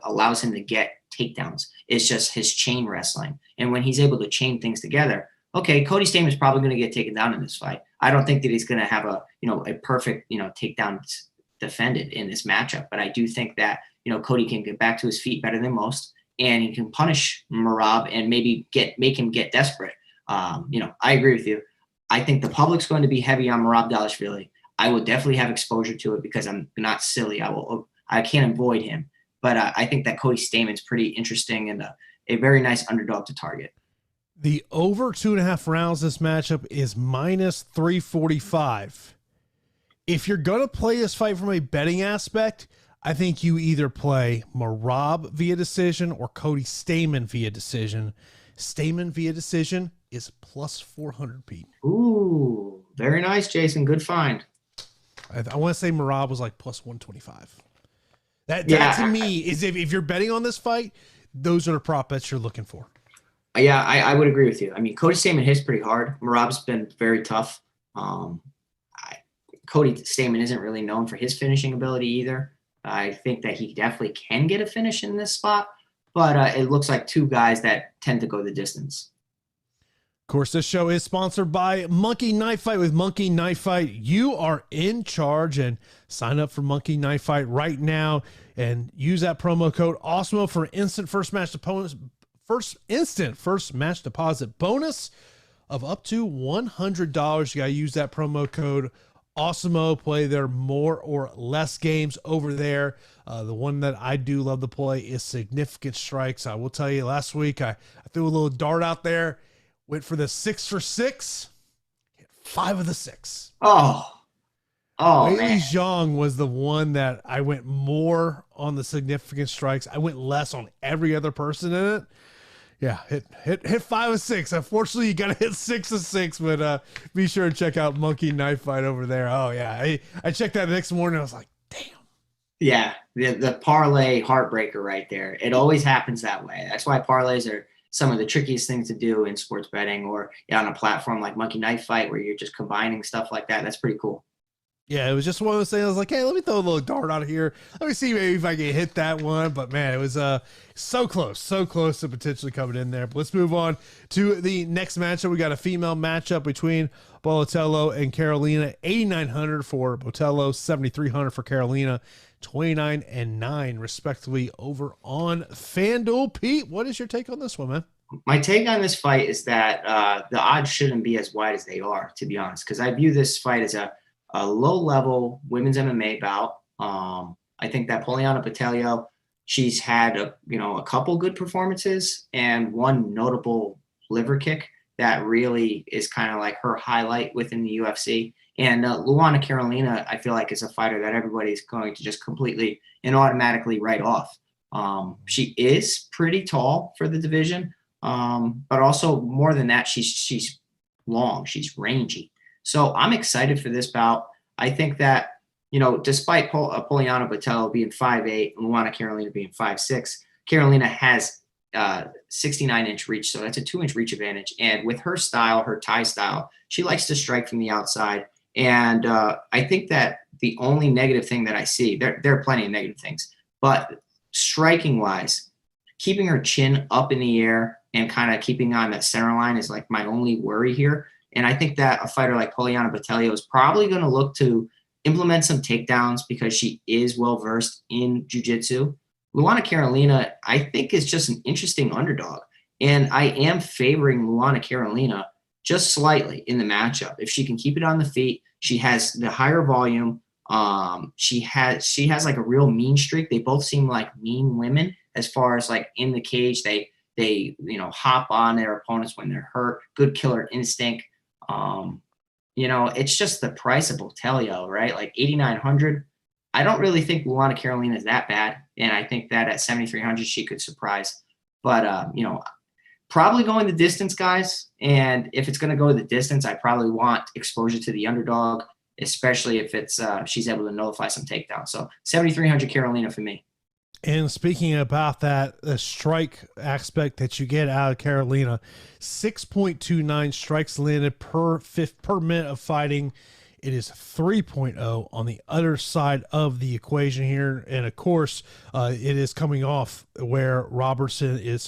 allows him to get takedowns. It's just his chain wrestling, and when he's able to chain things together. Okay, Cody Stamann is probably going to get taken down in this fight. I don't think that he's going to have a perfect takedown defended in this matchup, but I do think that Cody can get back to his feet better than most, and he can punish Merab and maybe make him get desperate. I agree with you. I think the public's going to be heavy on Merab Dvalishvili. I will definitely have exposure to it because I'm not silly. I can't avoid him. But I think that Cody Stamann's pretty interesting and a very nice underdog to target. The over 2.5 rounds this matchup is -345. If you're going to play this fight from a betting aspect, I think you either play Merab via decision or Cody Stamann via decision. Stamann via decision is +400, Pete. Ooh, very nice, Jason. Good find. I want to say Merab was like +125. That to me is if you're betting on this fight, those are the prop bets you're looking for. Yeah, I would agree with you. I mean, Cody Stamann hits pretty hard. Merab's been very tough. Cody Stamann isn't really known for his finishing ability either. I think that he definitely can get a finish in this spot, but it looks like 2 guys that tend to go the distance. Of course, this show is sponsored by Monkey Knife Fight. With Monkey Knife Fight, you are in charge, and sign up for Monkey Knife Fight right now and use that promo code Awesemo for instant first match deposit bonus of up to $100. You got to use that promo code Awesemo. Play their more or less games over there. The one that I do love to play is Significant Strikes. I will tell you, last week I threw a little dart out there. Went for the 6 for 6, hit 5 of the 6. Oh, Weili Zhang was the one that I went more on the Significant Strikes. I went less on every other person in it. Yeah, hit 5 of 6. Unfortunately, you got to hit 6 of 6, but be sure to check out Monkey Knife Fight over there. Oh, yeah. I checked that the next morning. I was like, damn. Yeah, the parlay heartbreaker right there. It always happens that way. That's why parlays are some of the trickiest things to do in sports betting, or on a platform like Monkey Knife Fight where you're just combining stuff like that. That's pretty cool. Yeah, it was just one of those things. I was like, hey, let me throw a little dart out here. Let me see maybe if I can hit that one. But man, it was so close to potentially coming in there. But let's move on to the next matchup. We got a female matchup between Botelho and Carolina. 8,900 for Botelho, 7,300 for Carolina, 29-9 respectively over on FanDuel. Pete, what is your take on this one, man? My take on this fight is that the odds shouldn't be as wide as they are, to be honest, because I view this fight as a low-level women's MMA bout. I think that Poliana Botelho, she's had a couple good performances and one notable liver kick that really is kind of like her highlight within the UFC. And Luana Carolina, I feel like, is a fighter that everybody's going to just completely and automatically write off. She is pretty tall for the division, but also more than that, she's long, she's rangy. So I'm excited for this bout. I think that, despite Poliana Botelho being 5'8", and Luana Carolina being 5'6", Carolina has 69-inch reach, so that's a 2-inch reach advantage. And with her style, her Thai style, she likes to strike from the outside. And I think that the only negative thing that I see, there are plenty of negative things, but striking-wise, keeping her chin up in the air and kind of keeping on that center line is like my only worry here. And I think that a fighter like Poliana Botelho is probably going to look to implement some takedowns because she is well-versed in jiu-jitsu. Luana Carolina, I think, is just an interesting underdog. And I am favoring Luana Carolina just slightly in the matchup. If she can keep it on the feet, she has the higher volume. She has like a real mean streak. They both seem like mean women as far as like in the cage. They hop on their opponents when they're hurt. Good killer instinct. It's just the price of Botelho, right? Like 8,900. I don't really think Luana Carolina is that bad. And I think that at 7,300, she could surprise. But, probably going the distance, guys. And if it's going to go the distance, I probably want exposure to the underdog, especially if it's she's able to nullify some takedowns. So 7,300 Carolina for me. And speaking about that, the strike aspect that you get out of Carolina, 6.29 strikes landed per minute of fighting. It is 3.0 on the other side of the equation here. And of course, it is coming off where Botelho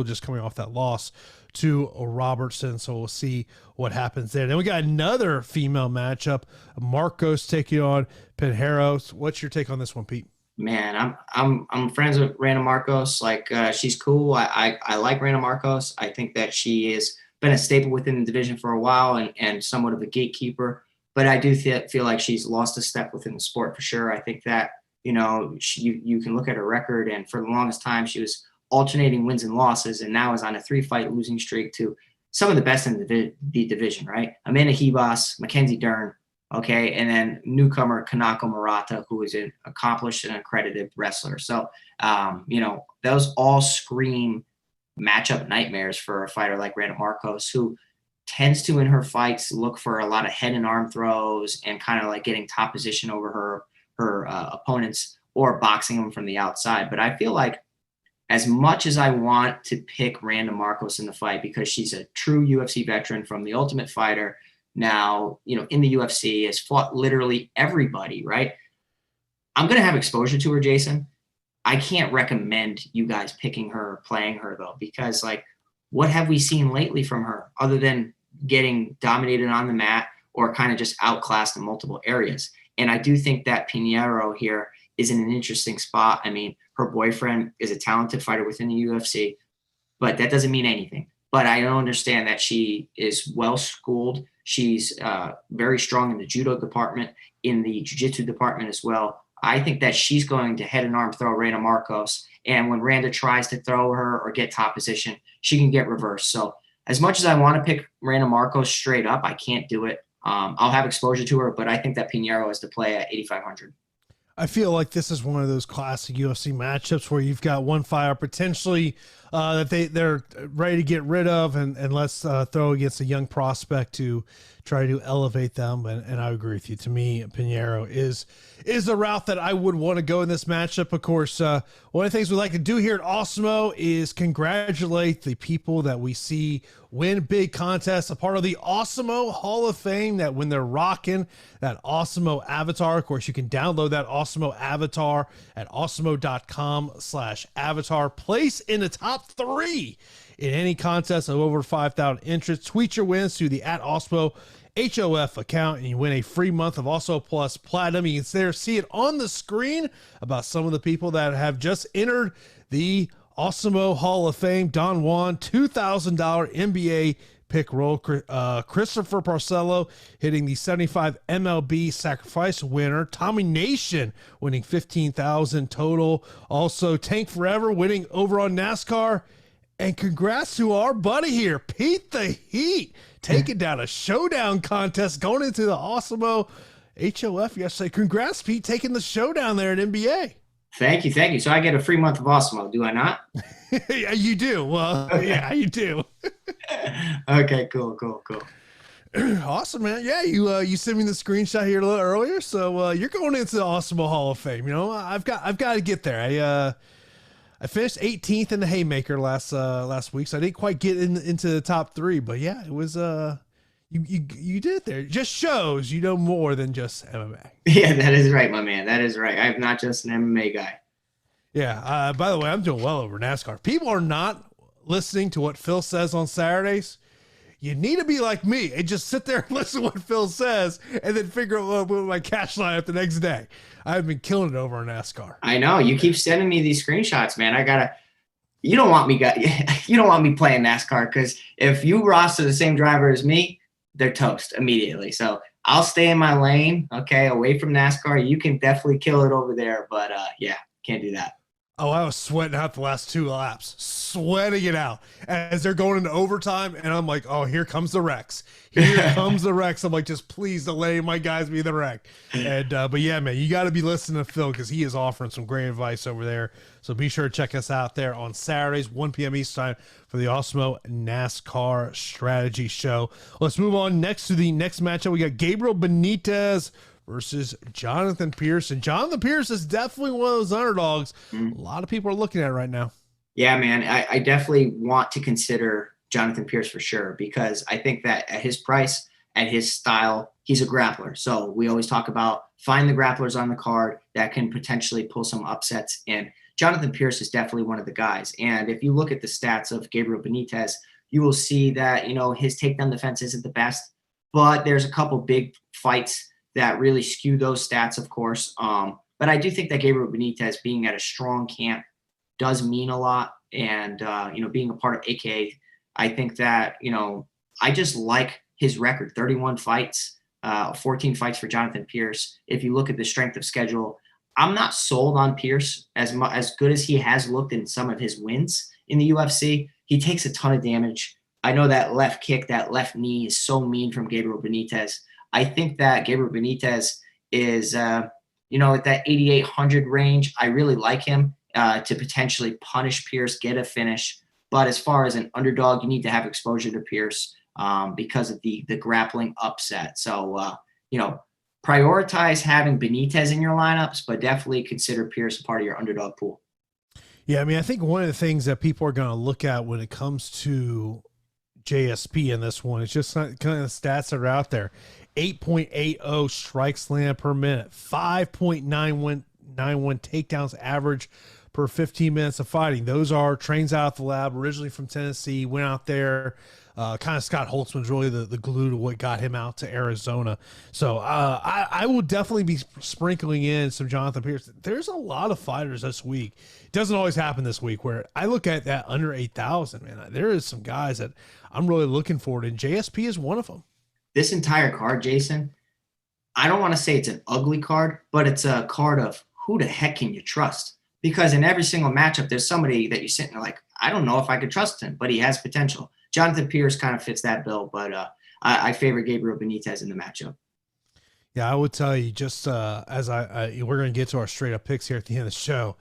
just coming off that loss to Robertson. So we'll see what happens there. Then we got another female matchup, Markos taking on Pinheiro. What's your take on this one, Pete? Man, I'm friends with Randa Markos. Like, she's cool. I like Randa Markos. I think that she has been a staple within the division for a while and somewhat of a gatekeeper. But I do feel like she's lost a step within the sport for sure. I think that, you can look at her record, and for the longest time she was alternating wins and losses, and now is on a 3-fight losing streak to some of the best in the division, right? Amanda Hebos, Mackenzie Dern, okay, and then newcomer Kanako Murata, who is an accomplished and accredited wrestler. So, those all scream matchup nightmares for a fighter like Randa Markos, who tends to, in her fights, look for a lot of head and arm throws and kind of like getting top position over her opponents or boxing them from the outside. But I feel like as much as I want to pick Randa Markos in the fight because she's a true UFC veteran from The Ultimate Fighter, now, in the UFC, has fought literally everybody, right? I'm going to have exposure to her, Jason. I can't recommend you guys picking her or playing her, though, because, like, what have we seen lately from her other than getting dominated on the mat or kind of just outclassed in multiple areas? And I do think that Pinheiro here is in an interesting spot. I mean, her boyfriend is a talented fighter within the UFC, but that doesn't mean anything. But I don't understand that she is well-schooled. She's very strong in the judo department, in the jiu-jitsu department as well. I think that she's going to head and arm throw Randa Markos. And when Randa tries to throw her or get top position, she can get reversed. So as much as I want to pick Randa Markos straight up, I can't do it. I'll have exposure to her, but I think that Pinheiro is to play at 8,500. I feel like this is one of those classic UFC matchups where you've got one fighter potentially that they're ready to get rid of, and let's throw against a young prospect to try to elevate them. And I agree with you. To me, Pinheiro is a route that I would want to go in this matchup. Of course, one of the things we like to do here at Awesemo is congratulate the people that we see win big contests, a part of the Awesemo Hall of Fame, that when they're rocking that Awesemo avatar. Of course, you can download that Awesemo avatar at awesemo.com/avatar. Place in the top 3 in any contest of over 5,000 entrants. Tweet your wins to the @Awesemo HOF account, and you win a free month of Awesemo Plus Platinum. You can see it on the screen about some of the people that have just entered the Awesemo Hall of Fame. Don Juan, $2,000 NBA pick roll. Christopher Parcello hitting the 75 MLB sacrifice winner. Tommy Nation winning 15,000 total. Also, Tank Forever winning over on NASCAR. And congrats to our buddy here, Pete the Heat, taking down a showdown contest going into the Awesemo HOF yesterday. Congrats, Pete, taking the showdown there at NBA. Thank you. So I get a free month of Awesemo, do I not? Yeah, you do. Well, yeah, you do. Okay, cool. Awesome, man. Yeah, you sent me the screenshot here a little earlier, so you're going into the Awesemo Hall of Fame. You know, I've got to get there. I finished 18th in the Haymaker last week, so I didn't quite get into the top 3. But yeah, it was you did it there. It just shows you know more than just MMA. Yeah, that is right, my man. That is right. I'm not just an MMA guy. Yeah. By the way, I'm doing well over NASCAR. People are not listening to what Phil says on Saturdays. You need to be like me and just sit there and listen to what Phil says and then figure out what my cash line up the next day. I've been killing it over on NASCAR. I know. You keep sending me these screenshots, man. You don't want me playing NASCAR, because if you roster the same driver as me, they're toast immediately. So I'll stay in my lane, okay, away from NASCAR. You can definitely kill it over there, but yeah, can't do that. Oh, I was sweating out the last 2 laps, sweating it out as they're going into overtime. And I'm like, oh, here comes the wrecks. Here comes the wrecks. I'm like, just please delay my guys be the wreck. And, but yeah, man, you got to be listening to Phil, because he is offering some great advice over there. So be sure to check us out there on Saturdays, 1 p.m. Eastern time, for the Awesemo NASCAR Strategy Show. Let's move on next to the next matchup. We got Gabriel Benitez versus Jonathan Pierce. And Jonathan Pierce is definitely one of those underdogs a lot of people are looking at right now. Yeah, man, I definitely want to consider Jonathan Pierce for sure, because I think that at his price, at his style, he's a grappler. So we always talk about find the grapplers on the card that can potentially pull some upsets. And Jonathan Pierce is definitely one of the guys. And if you look at the stats of Gabriel Benitez, you will see that, you know, his takedown defense isn't the best, but there's a couple big fights that really skew those stats, of course. But I do think that Gabriel Benitez being at a strong camp does mean a lot. And, you know, being a part of AKA, I think that, you know, I just like his record, 31 fights, 14 fights for Jonathan Pierce. If you look at the strength of schedule, I'm not sold on Pierce as good as he has looked in some of his wins in the UFC. He takes a ton of damage. I know that left kick, that left knee is so mean from Gabriel Benitez. I think that Gabriel Benitez is, you know, at that 8,800 range. I really like him to potentially punish Pierce, get a finish. But as far as an underdog, you need to have exposure to Pierce because of the grappling upset. So, you know, prioritize having Benitez in your lineups, but definitely consider Pierce a part of your underdog pool. Yeah, I mean, I think one of the things that people are going to look at when it comes to JSP in this one is just kind of the stats that are out there. 8.80 strikes land per minute, 5.91 takedowns average per 15 minutes of fighting. Those are trains out of the lab, originally from Tennessee, went out there. Kind of Scott Holtzman's really the glue to what got him out to Arizona. So I will definitely be sprinkling in some Jonathan Pierce. There's a lot of fighters this week. It doesn't always happen this week where I look at that under 8,000, man. There is some guys that I'm really looking forward to, and JSP is one of them. This entire card, Jason, I don't want to say it's an ugly card, but it's a card of who the heck can you trust? Because in every single matchup, there's somebody that you're sitting there like, I don't know if I could trust him, but he has potential. Jonathan Pierce kind of fits that bill, but I favor Gabriel Benitez in the matchup. Yeah, I would tell you just as we're going to get to our straight up picks here at the end of the show.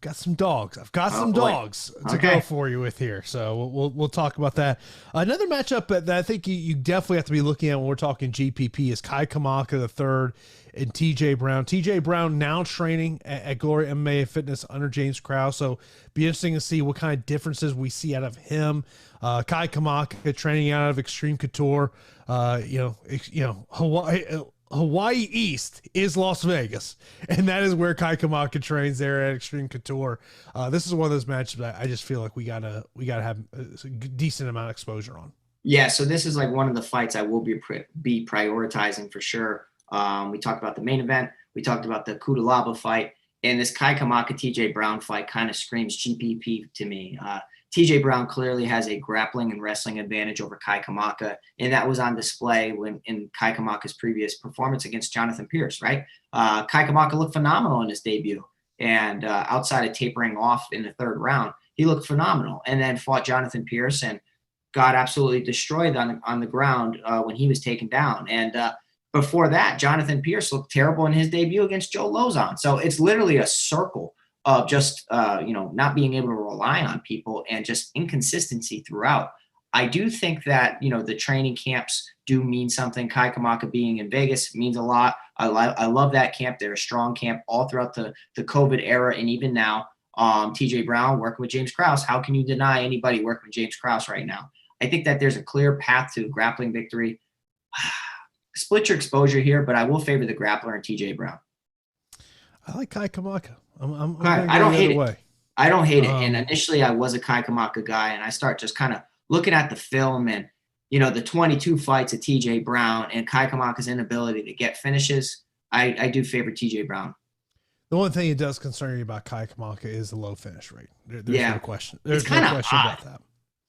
got some dogs. I've got some boy. dogs to go for you with here. So we'll talk about that. Another matchup that I think you definitely have to be looking at when we're talking GPP is Kamaka III and TJ Brown. TJ Brown now training at Glory MMA Fitness under James Krause. So be interesting to see what kind of differences we see out of him. Kamaka training out of Extreme Couture. Hawaii East is Las Vegas, and that is where Kamaka trains there at Extreme Couture. This is one of those matches that I just feel like we gotta have a decent amount of exposure on. Yeah, so this is like one of the fights I will be prioritizing for sure. We talked about the main event, we talked about the Cutelaba fight, and this Kamaka TJ Brown fight kind of screams GPP to me. TJ Brown clearly has a grappling and wrestling advantage over Kamaka, and that was on display when in Kamaka's previous performance against Jonathan Pierce, right? Kamaka looked phenomenal in his debut, and outside of tapering off in the third round, he looked phenomenal, and then fought Jonathan Pierce and got absolutely destroyed on the ground when he was taken down. And before that, Jonathan Pierce looked terrible in his debut against Joe Lozon. So it's literally a circle of just, not being able to rely on people and just inconsistency throughout. I do think that, the training camps do mean something. Kamaka being in Vegas means a lot. I love that camp. They're a strong camp all throughout the COVID era. And even now, TJ Brown working with James Krause. How can you deny anybody working with James Krause right now? I think that there's a clear path to grappling victory. Split your exposure here, but I will favor the grappler and TJ Brown. I like Kamaka. I don't hate it. I don't hate it. And initially I was a Kamaka guy, and I start just kind of looking at the film and, the 22 fights of TJ Brown and Kamaka's inability to get finishes. I do favor TJ Brown. The one thing it does concern you about Kamaka is the low finish rate. There's no question. There's no question about that.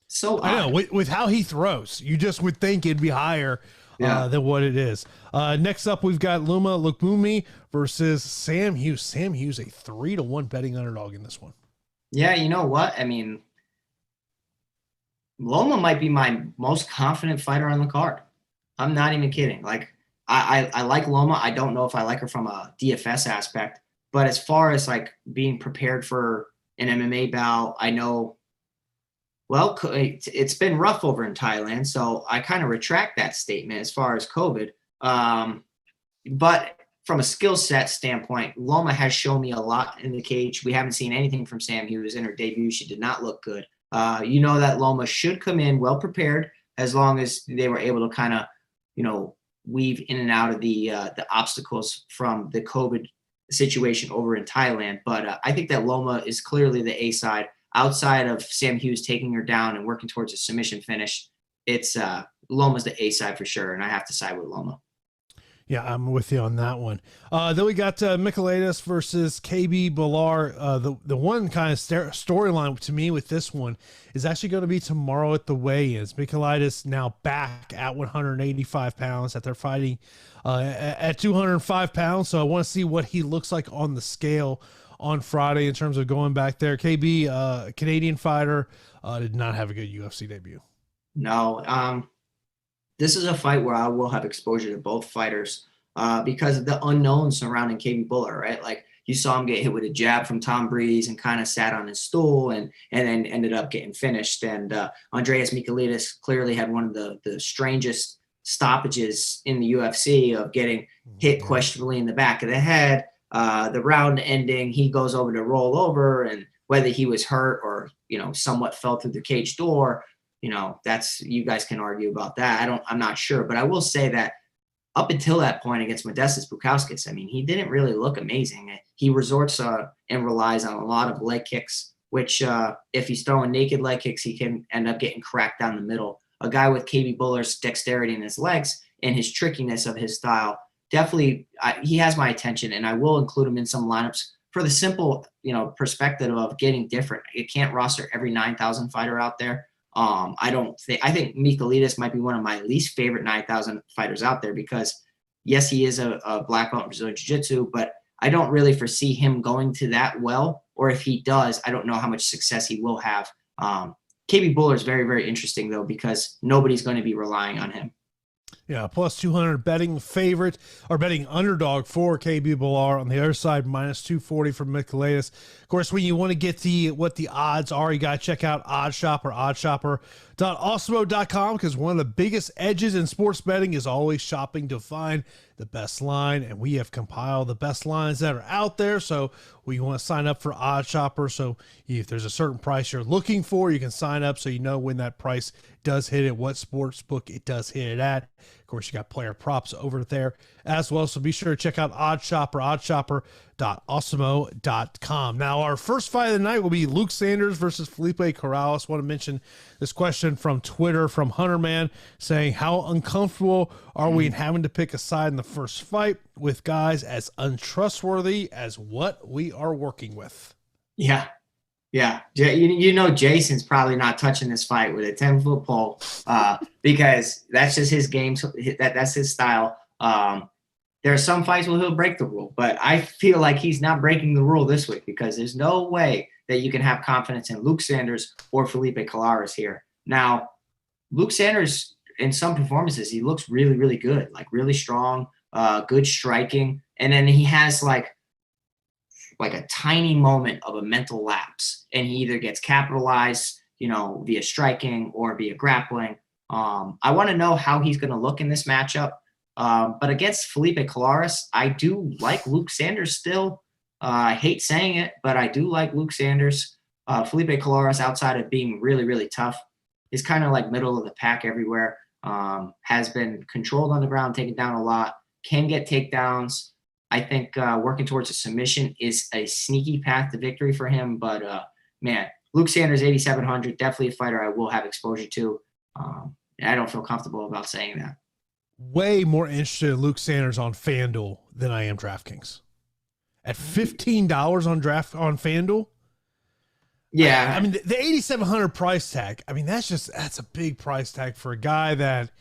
So I know with how he throws, you just would think it'd be higher than what it is. Next up, we've got Luma Lukumi versus Sam Hughes. Sam Hughes, a 3-1 betting underdog in this one. Yeah, you know what? I mean, Loma might be my most confident fighter on the card. I'm not even kidding. Like, I like Loma. I don't know if I like her from a DFS aspect, but as far as like being prepared for an MMA bout, I know. Well, it's been rough over in Thailand, so I kind of retract that statement as far as COVID. But from a skill set standpoint, Loma has shown me a lot in the cage. We haven't seen anything from Sam Hughes in her debut. She did not look good. That Loma should come in well prepared as long as they were able to kind of, weave in and out of the obstacles from the COVID situation over in Thailand. But I think that Loma is clearly the A side. Outside of Sam Hughes taking her down and working towards a submission finish, it's Loma's the A side for sure, and I have to side with Loma. Yeah, I'm with you on that one. Then we got Michailidis versus KB Bhullar. The one kind of storyline to me with this one is actually going to be tomorrow at the weigh-ins. Michailidis now back at 185 pounds after fighting at 205 pounds. So I want to see what he looks like on the scale on Friday in terms of going back there. KB, Canadian fighter, did not have a good UFC debut. No, this is a fight where I will have exposure to both fighters because of the unknown surrounding KB Bhullar, right? Like you saw him get hit with a jab from Tom Breeze and kind of sat on his stool and then ended up getting finished. And Andreas Michailidis clearly had one of the strangest stoppages in the UFC of getting hit questionably in the back of the head. The round ending, he goes over to roll over, and whether he was hurt or, somewhat fell through the cage door, that's, you guys can argue about that. I'm not sure, but I will say that up until that point against Modestas Bukauskas, I mean, he didn't really look amazing. He resorts and relies on a lot of leg kicks, which if he's throwing naked leg kicks, he can end up getting cracked down the middle. A guy with KB Bhullar's dexterity in his legs and his trickiness of his style, definitely, he has my attention, and I will include him in some lineups for the simple, perspective of getting different. You can't roster every 9,000 fighter out there. I think Michailidis might be one of my least favorite 9,000 fighters out there because, yes, he is a black belt in Brazilian Jiu-Jitsu, but I don't really foresee him going to that well, or if he does, I don't know how much success he will have. KB Bhullar is very, very interesting, though, because nobody's going to be relying on him. Yeah, plus 200 betting favorite or betting underdog for KB Bhullar. On the other side, minus 240 for Michaelis. Of course, when you want to get what the odds are, you got to check out OddsShopper, oddshopper.awesemo.com, because one of the biggest edges in sports betting is always shopping to find the best line, and we have compiled the best lines that are out there. So we want to sign up for OddsShopper. So if there's a certain price you're looking for, you can sign up so you know when that price does hit it, what sports book it does hit it at. Of course, you got player props over there as well. So be sure to check out OddsShopper, oddshopper.awesemo.com. Now, our first fight of the night will be Luke Sanders versus Felipe Corrales. Want to mention this question from Twitter from Hunterman saying, how uncomfortable are we in having to pick a side in the first fight with guys as untrustworthy as what we are working with? Yeah. Yeah. You know, Jason's probably not touching this fight with a 10-foot pole because that's just his game. That's his style. There are some fights where he'll break the rule, but I feel like he's not breaking the rule this week because there's no way that you can have confidence in Luke Sanders or Felipe Corrales here. Now, Luke Sanders, in some performances, he looks really, really good, like really strong, good striking. And then he has like a tiny moment of a mental lapse, and he either gets capitalized, via striking or via grappling. I want to know how he's going to look in this matchup. But against Felipe Corrales, I do like Luke Sanders still. I hate saying it, but I do like Luke Sanders. Felipe Corrales, outside of being really, really tough, is kind of like middle of the pack everywhere. Has been controlled on the ground, taken down a lot, can get takedowns. I think working towards a submission is a sneaky path to victory for him. But, man, Luke Sanders, 8,700, definitely a fighter I will have exposure to. I don't feel comfortable about saying that. Way more interested in Luke Sanders on FanDuel than I am DraftKings. At $15 on FanDuel. Yeah. I mean, the 8,700 price tag, I mean, that's a big price tag for a guy that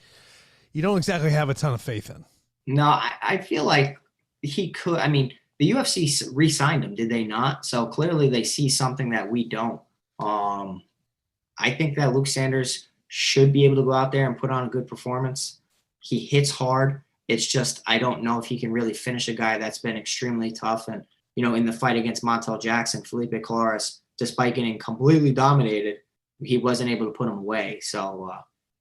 you don't exactly have a ton of faith in. No, I feel like he could. I mean, the UFC re-signed him, did they not? So clearly they see something that we don't. I think that Luke Sanders should be able to go out there and put on a good performance. He hits hard. It's just I don't know if he can really finish a guy that's been extremely tough. And, in the fight against Montel Jackson, Felipe Corrales, despite getting completely dominated, he wasn't able to put him away. So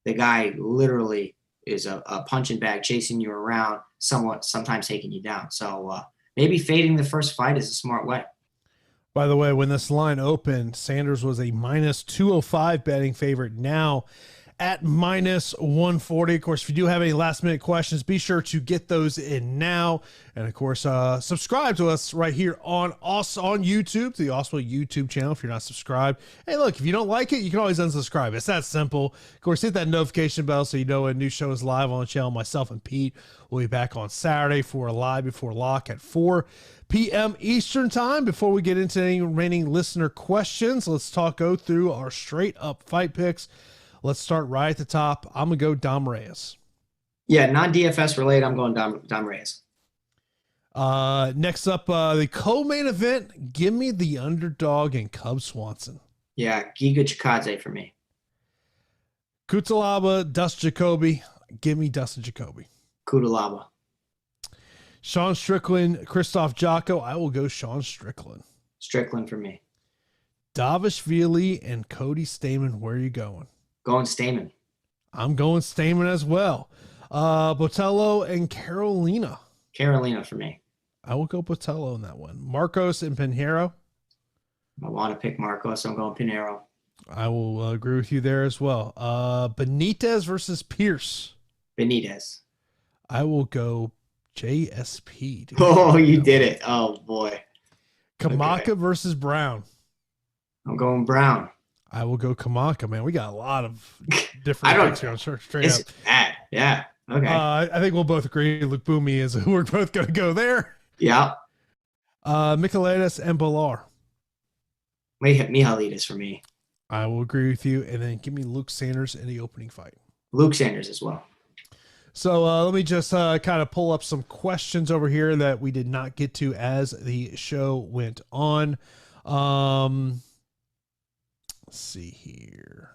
the guy literally is a punching bag chasing you around, sometimes taking you down. So maybe fading the first fight is a smart way. By the way, when this line opened, Sanders was a minus 205 betting favorite. Now at minus 140. Of course, if you do have any last minute questions, be sure to get those in now. And of course, subscribe to us right here on YouTube, the Awesemo YouTube channel. If you're not subscribed, hey, look, if you don't like it, you can always unsubscribe. It's that simple. Of course, hit that notification bell so you know when a new show is live on the channel. Myself and Pete will be back on Saturday for a live before lock at 4 p.m. Eastern time. Before we get into any remaining listener questions, let's go through our straight up fight picks. Let's start right at the top. I'm going to go Dom Reyes. Yeah, non-DFS related, I'm going Dom Reyes. Next up, the co-main event, give me the underdog in Cub Swanson. Yeah, Giga Chikadze for me. Cutelaba, Dustin Jacoby. Give me Dustin Jacoby. Cutelaba. Sean Strickland, Krzysztof Jotko. I will go Sean Strickland. Strickland for me. Dvalishvili and Cody Stamann. Where are you going? Going Stamann. I'm going Stamann as well. Botelho and Carolina. Carolina for me. I will go Botelho in that one. Markos and Pinheiro. I want to pick Markos. I'm going Pinheiro. I will agree with you there as well. Benitez versus Pierce. Benitez. I will go JSP. Dude. Oh, you did it. Oh, boy. Kamaka versus Brown. I'm going Brown. I will go Kamaka, man. We got a lot of different picks here on straight it's up. Bad. Yeah. Okay. I think we'll both agree Luke Boomy is we're both going to go there. Yeah. Michaelis and Bhullar. Michaelis for me. I will agree with you. And then give me Luke Sanders in the opening fight. Luke Sanders as well. So let me just kind of pull up some questions over here that we did not get to as the show went on. Let's see here.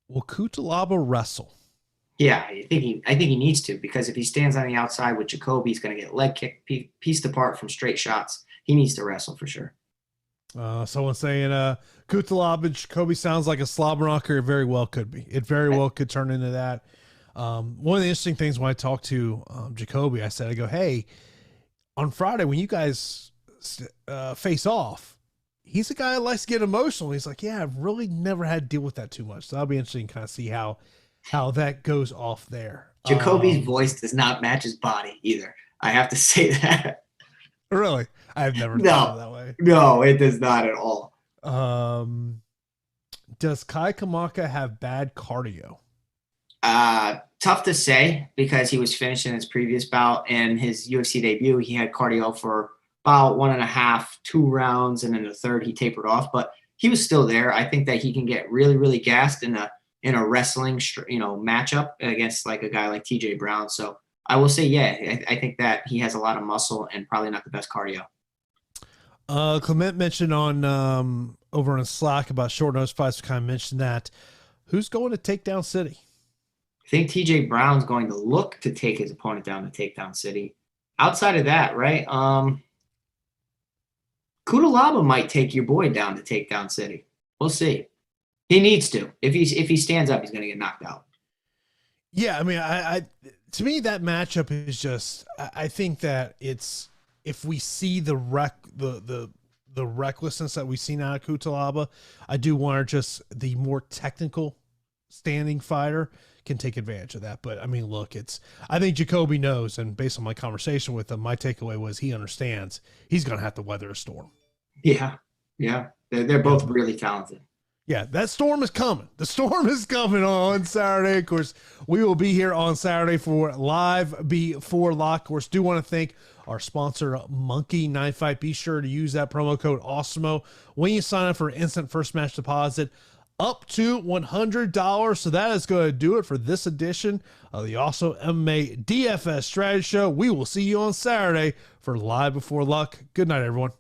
Will Cutelaba wrestle? Yeah, I think he needs to, because if he stands on the outside with Jacoby, he's going to get leg kicked, pieced apart from straight shots. He needs to wrestle for sure. Someone saying Cutelaba and Jacoby sounds like a slobber knocker. It very well could be. It very well could turn into that. One of the interesting things when I talked to Jacoby, I go, hey, on Friday when you guys face off, he's a guy that likes to get emotional. He's like, yeah, I've really never had to deal with that too much. So that'll be interesting to kind of see how that goes off there. Jacoby's voice does not match his body either. I have to say that. Really? I've never thought of it that way. No, it does not at all. Does Kai Kamaka have bad cardio? Tough to say, because he was finishing his previous bout and his UFC debut. He had cardio for about 1.5, 2 rounds, and in the third he tapered off, but he was still there. I think that he can get really, really gassed in a wrestling, matchup against like a guy like TJ Brown. So I will say, yeah, I think that he has a lot of muscle and probably not the best cardio. Clement mentioned on over on Slack about short notice fights. Kind of mentioned that. Who's going to Takedown City? I think TJ Brown's going to look to take his opponent down to Takedown City. Outside of that, right? Cutelaba might take your boy down to Takedown City. We'll see. He needs to. If he stands up, he's going to get knocked out. Yeah, I mean, I to me that matchup is just. I think that it's, if we see the recklessness that we've seen out of Cutelaba, I do want just the more technical standing fighter can take advantage of that. But I mean, look, I think Jacoby knows, and based on my conversation with him, my takeaway was he understands he's going to have to weather a storm. Yeah. They're both really talented. Yeah, that storm is coming. The storm is coming on Saturday. Of course, we will be here on Saturday for Live Before Lock. Of course, do want to thank our sponsor, Monkey Knife Fight. Be sure to use that promo code Awesemo when you sign up for instant first match deposit up to $100. So that is going to do it for this edition of the Awesemo MMA DFS Strategy Show. We will see you on Saturday for Live Before Luck. Good night, everyone.